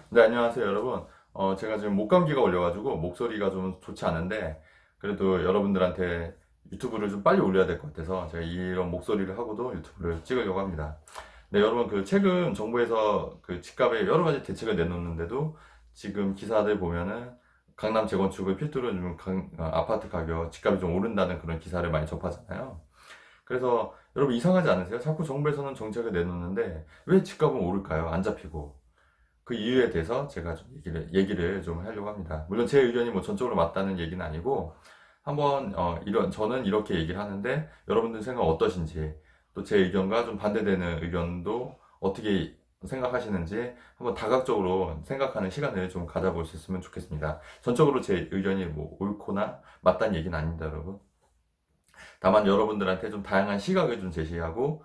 네, 안녕하세요, 여러분. 제가 지금 목감기가 걸려가지고 목소리가 좀 좋지 않은데, 그래도 여러분들한테 유튜브를 좀 빨리 올려야 될 것 같아서 제가 이런 목소리를 하고도 유튜브를 찍으려고 합니다. 네, 여러분, 최근 정부에서 집값에 여러 가지 대책을 내놓는데도 지금 기사들 보면은 강남 재건축을 필두로 좀 아파트 가격, 집값이 좀 오른다는 그런 기사를 많이 접하잖아요. 그래서 여러분 이상하지 않으세요? 자꾸 정부에서는 정책을 내놓는데 왜 집값은 오를까요? 안 잡히고. 그 이유에 대해서 제가 좀 얘기를 좀 하려고 합니다. 물론 제 의견이 뭐 전적으로 맞다는 얘기는 아니고, 한번, 저는 이렇게 얘기를 하는데, 여러분들 생각 어떠신지, 또 제 의견과 좀 반대되는 의견도 어떻게 생각하시는지, 한번 다각적으로 생각하는 시간을 좀 가져볼 수 있으면 좋겠습니다. 전적으로 제 의견이 뭐 옳거나 맞다는 얘기는 아닙니다, 여러분. 다만 여러분들한테 좀 다양한 시각을 좀 제시하고,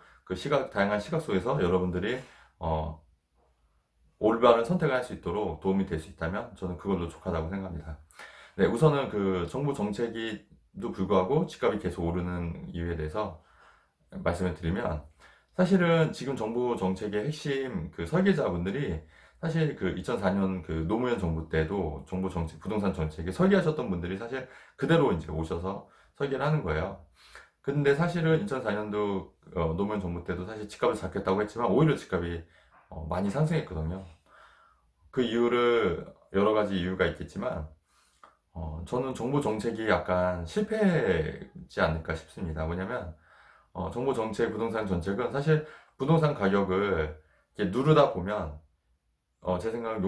다양한 시각 속에서 여러분들이, 어, 올바른 선택을 할 수 있도록 도움이 될 수 있다면 저는 그걸로 족하다고 생각합니다. 네, 우선은 정부 정책에도 불구하고 집값이 계속 오르는 이유에 대해서 말씀을 드리면, 사실은 지금 정부 정책의 핵심 설계자분들이 사실 2004년 노무현 정부 때도 정부 정책, 부동산 정책에 설계하셨던 분들이 사실 그대로 이제 오셔서 설계를 하는 거예요. 근데 사실은 2004년도 노무현 정부 때도 사실 집값을 잡겠다고 했지만 오히려 집값이 많이 상승했거든요. 그 이유를 여러 가지 이유가 있겠지만 저는 정부 정책이 약간 실패했지 않을까 싶습니다. 뭐냐면 정부 정책, 부동산 정책은 사실 부동산 가격을 이렇게 누르다 보면 제 생각은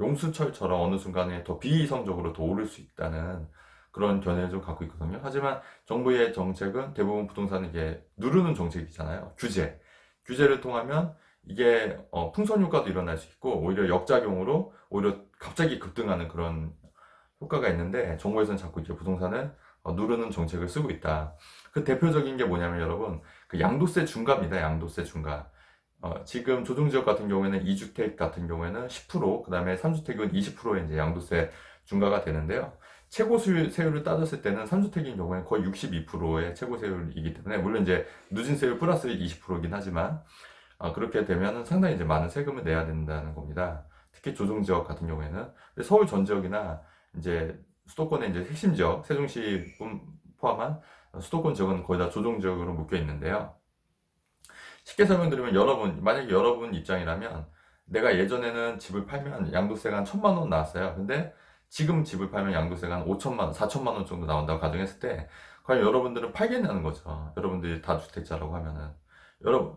용수철처럼 어느 순간에 더 비이성적으로 더 오를 수 있다는 그런 견해를 좀 갖고 있거든요. 하지만 정부의 정책은 대부분 부동산을 이게 누르는 정책이잖아요. 규제를 통하면 이게 풍선 효과도 일어날 수 있고 오히려 역작용으로 오히려 갑자기 급등하는 그런 효과가 있는데, 정부에서는 자꾸 이제 부동산을 누르는 정책을 쓰고 있다. 그 대표적인 게 뭐냐면 여러분, 양도세 중과입니다. 양도세 중과. 지금 조정지역 같은 경우에는 2주택 같은 경우에는 10%, 그 다음에 3주택은 20%의 이제 양도세 중과가 되는데요. 최고 세율을 따졌을 때는 3주택인 경우에는 거의 62%의 최고 세율이기 때문에, 물론 이제 누진세율 플러스 20%이긴 하지만, 그렇게 되면 상당히 이제 많은 세금을 내야 된다는 겁니다. 특히 조정지역 같은 경우에는. 근데 서울 전 지역이나 이제 수도권의 이제 핵심 지역, 세종시 포함한 수도권 지역은 거의 다 조정지역으로 묶여 있는데요. 쉽게 설명드리면 만약에 여러분 입장이라면 내가 예전에는 집을 팔면 양도세가 한 1,000만 원 나왔어요. 근데 지금 집을 팔면 양도세가 한 5천만 원, 4천만 원 정도 나온다고 가정했을 때 과연 여러분들은 팔겠냐는 거죠. 여러분들이 다주택자라고 하면은.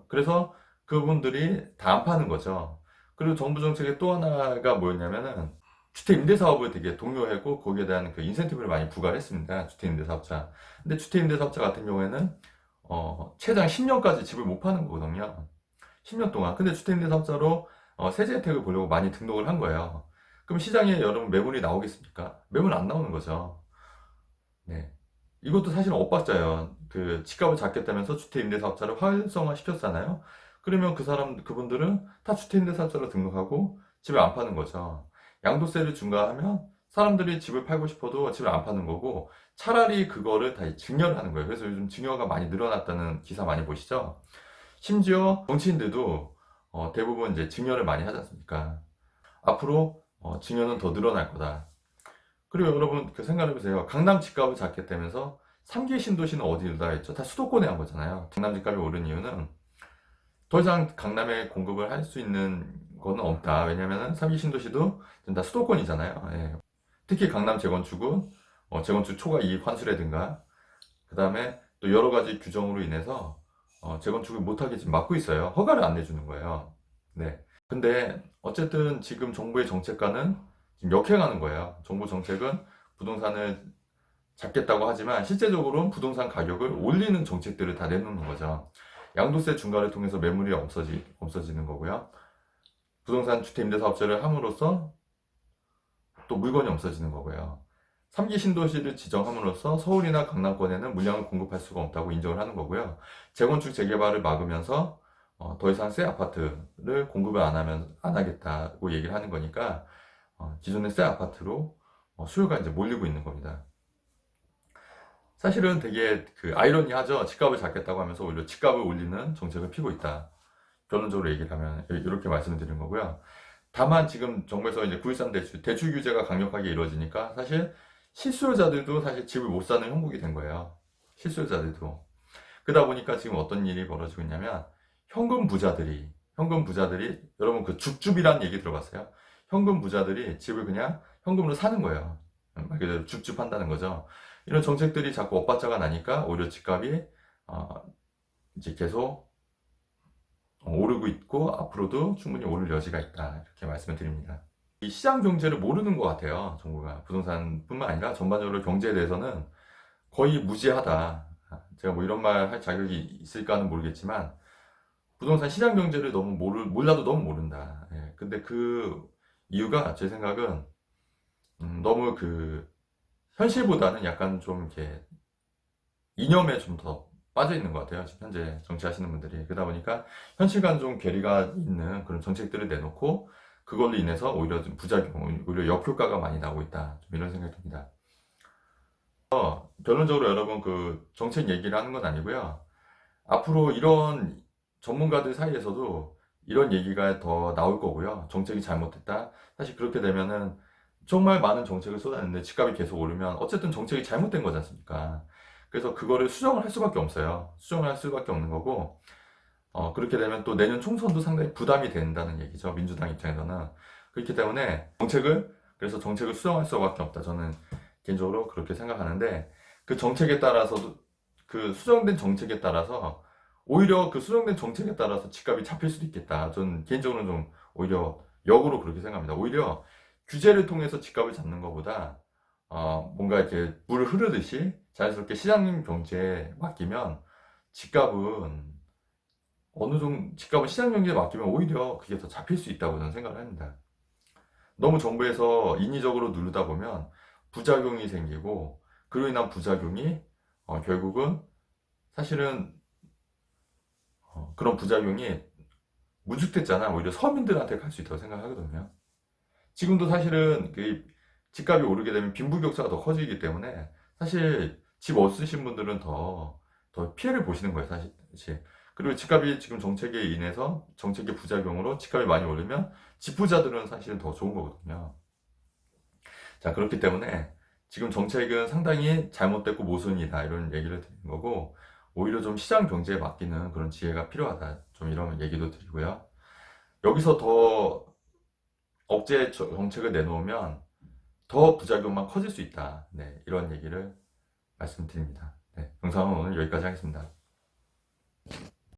그래서 그분들이 다 안 파는 거죠. 그리고 정부 정책의 또 하나가 뭐였냐면은 주택 임대 사업을 되게 독려했고 거기에 대한 인센티브를 많이 부과를 했습니다. 주택 임대 사업자. 근데 주택 임대 사업자 같은 경우에는 최장 10년까지 집을 못 파는 거거든요. 10년 동안. 근데 주택임대 사업자로 세제 혜택을 보려고 많이 등록을 한 거예요. 그럼 시장에 여러분 매물이 나오겠습니까? 매물 안 나오는 거죠. 네. 이것도 사실은 엇박자예요. 집값을 잡겠다면서 주택임대사업자를 활성화 시켰잖아요. 그러면 그분들은 다 주택임대사업자로 등록하고 집을 안 파는 거죠. 양도세를 중과하면 사람들이 집을 팔고 싶어도 집을 안 파는 거고, 차라리 그거를 다 증여를 하는 거예요. 그래서 요즘 증여가 많이 늘어났다는 기사 많이 보시죠? 심지어 정치인들도 대부분 이제 증여를 많이 하지 않습니까? 앞으로 증여는 더 늘어날 거다. 그리고 여러분 생각해 보세요. 강남 집값을 잡겠다면서 3기 신도시는 어디다 했죠? 다 수도권에 한 거잖아요. 강남 집값이 오른 이유는 더 이상 강남에 공급을 할 수 있는 거는 없다. 왜냐면은 3기 신도시도 다 수도권이잖아요. 예. 특히 강남 재건축은 재건축 초과 이익 환수라든가, 그 다음에 또 여러 가지 규정으로 인해서 재건축을 못하게 지금 막고 있어요. 허가를 안 내주는 거예요. 네. 근데 어쨌든 지금 정부의 정책과는 지금 역행하는 거예요. 정부 정책은 부동산을 잡겠다고 하지만 실제적으로는 부동산 가격을 올리는 정책들을 다 내놓는 거죠. 양도세 중과를 통해서 매물이 없어지는 거고요. 부동산 주택임대사업자를 함으로써 또 물건이 없어지는 거고요. 3기 신도시를 지정함으로써 서울이나 강남권에는 물량을 공급할 수가 없다고 인정을 하는 거고요. 재건축 재개발을 막으면서 더 이상 새 아파트를 공급을 안 하겠다고 얘기를 하는 거니까 기존의 새 아파트로 수요가 이제 몰리고 있는 겁니다. 사실은 되게 아이러니하죠. 집값을 잡겠다고 하면서 오히려 집값을 올리는 정책을 피고 있다. 결론적으로 얘기를 하면 이렇게 말씀을 드린 거고요. 다만 지금 정부에서 이제 9.13 대출 규제가 강력하게 이루어지니까 사실 실수요자들도 사실 집을 못 사는 형국이 된 거예요. 실수요자들도. 그러다 보니까 지금 어떤 일이 벌어지고 있냐면 현금 부자들이 여러분 그 줍줍이라는 얘기 들어봤어요? 현금 부자들이 집을 그냥 현금으로 사는 거예요. 말 그대로 줍줍한다는 거죠. 이런 정책들이 자꾸 엇박자가 나니까 오히려 집값이 어, 이제 계속 오르고 있고 앞으로도 충분히 오를 여지가 있다 이렇게 말씀을 드립니다. 이 시장 경제를 모르는 것 같아요. 정부가 부동산뿐만 아니라 전반적으로 경제에 대해서는 거의 무지하다. 제가 뭐 이런 말 할 자격이 있을까는 모르겠지만 부동산 시장 경제를 너무 몰라도 너무 모른다. 예, 근데 그 이유가 제 생각은 너무 그 현실보다는 약간 좀 이렇게 이념에 좀 더 빠져 있는 것 같아요. 지금 현재 정치하시는 분들이. 그러다 보니까 현실과는 좀 괴리가 있는 그런 정책들을 내놓고 그걸로 인해서 오히려 좀 부작용, 오히려 역효과가 많이 나고 있다. 좀 이런 생각이 듭니다. 결론적으로 여러분 그 정책 얘기를 하는 건 아니고요. 앞으로 이런 전문가들 사이에서도 이런 얘기가 더 나올 거고요. 정책이 잘못됐다. 사실 그렇게 되면은 정말 많은 정책을 쏟아냈는데 집값이 계속 오르면 어쨌든 정책이 잘못된 거지 않습니까? 그래서 그거를 수정을 할 수밖에 없어요. 수정을 할 수밖에 없는 거고, 그렇게 되면 또 내년 총선도 상당히 부담이 된다는 얘기죠. 민주당 입장에서는. 그렇기 때문에 그래서 정책을 수정할 수밖에 없다. 저는 개인적으로 그렇게 생각하는데, 그 정책에 따라서도, 그 수정된 정책에 따라서, 오히려 그 수정된 정책에 따라서 집값이 잡힐 수도 있겠다. 저는 개인적으로는 좀 오히려 역으로 그렇게 생각합니다. 오히려 규제를 통해서 집값을 잡는 것보다, 뭔가 이렇게 물 흐르듯이 자연스럽게 시장 경제에 맡기면 집값은 집값은 시장 경제에 맡기면 오히려 그게 더 잡힐 수 있다고 저는 생각을 합니다. 너무 정부에서 인위적으로 누르다 보면 부작용이 생기고 그로 인한 부작용이 결국은 사실은 그런 부작용이 무죽됐잖아. 오히려 서민들한테 갈 수 있다고 생각하거든요. 지금도 사실은 그 집값이 오르게 되면 빈부격차가 더 커지기 때문에 사실 집 없으신 분들은 더 피해를 보시는 거예요, 사실. 그리고 집값이 지금 정책에 인해서 정책의 부작용으로 집값이 많이 오르면 집부자들은 사실은 더 좋은 거거든요. 자, 그렇기 때문에 지금 정책은 상당히 잘못됐고 모순이다 이런 얘기를 드리는 거고 오히려 좀 시장 경제에 맡기는 그런 지혜가 필요하다 좀 이런 얘기도 드리고요. 여기서 더 억제 정책을 내놓으면 더 부작용만 커질 수 있다. 네, 이런 얘기를 말씀드립니다. 네, 영상은 오늘 여기까지 하겠습니다.